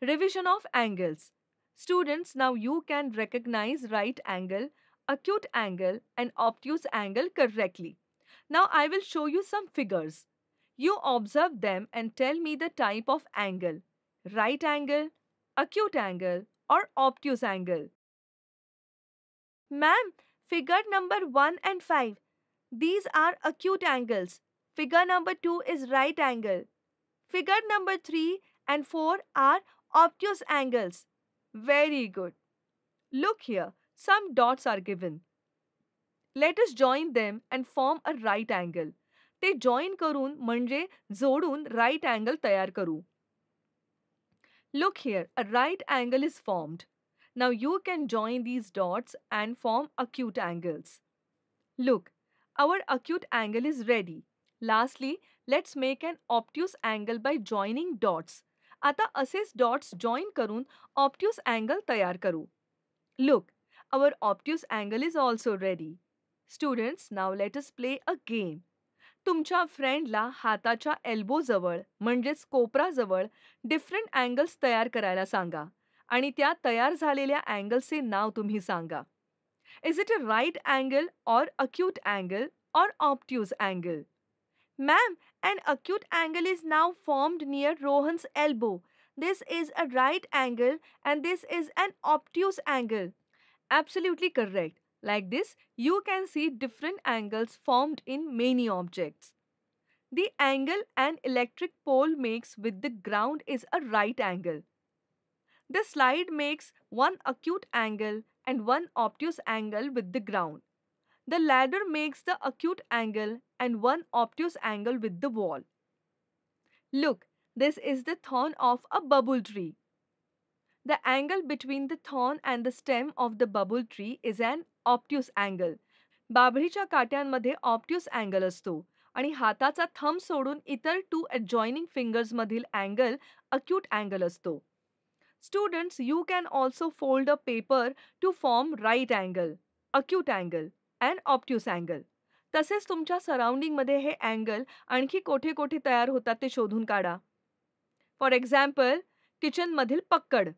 Revision of angles. Students, now you can recognize right angle, acute angle, and obtuse angle correctly. Now I will show you some figures. You observe them and tell me the type of angle. Right angle, acute angle, or obtuse angle. Ma'am, figure number 1 and 5. These are acute angles. Figure number 2 is right angle. Figure number 3 and 4 are obtuse angles. Very good. Look here, some dots are given. Let us join them and form a right angle. ते join करून म्हणजे जोडून right angle तयार करू. Look here, a right angle is formed. Now you can join these dots and form acute angles. Look, our acute angle is ready. Lastly, let's make an obtuse angle by joining dots. आता असेच dots join करून obtuse angle तयार करू. Look, our obtuse angle is also ready. Students, now let us play a game. तुमच्या फ्रेंडला हाताच्या elbow जवळ म्हणजेच कोपराजवळ different angles तयार करायला सांगा आणि त्या तयार झालेल्या अँगल्सचे नाव तुम्ही सांगा. Is it a right angle or acute angle or obtuse angle? Ma'am, an acute angle is now formed near Rohan's elbow. This is a right angle and this is an obtuse angle. Absolutely correct. Like this, you can see different angles formed in many objects. The angle an electric pole makes with the ground is a right angle. The slide makes one acute angle and one obtuse angle with the ground. The ladder makes the acute angle and one obtuse angle with the wall. Look, this is the thorn of a bubble tree. The angle between the thorn and the stem of the bubble tree is an obtuse angle. बाभळीच्या काट्यांमध्ये obtuse angle असतो आणि हाताचा thumb सोडून इतर two adjoining fingers मधील angle acute angle असतो. Students, you can also fold a paper to form right angle, acute angle and obtuse angle. तसेच तुमच्या सराउंडिंगमध्ये हे अँगल आणखी कोठे कोठे तयार होतात ते शोधून काढा. फॉर एक्झाम्पल, किचनमधील पक्कड.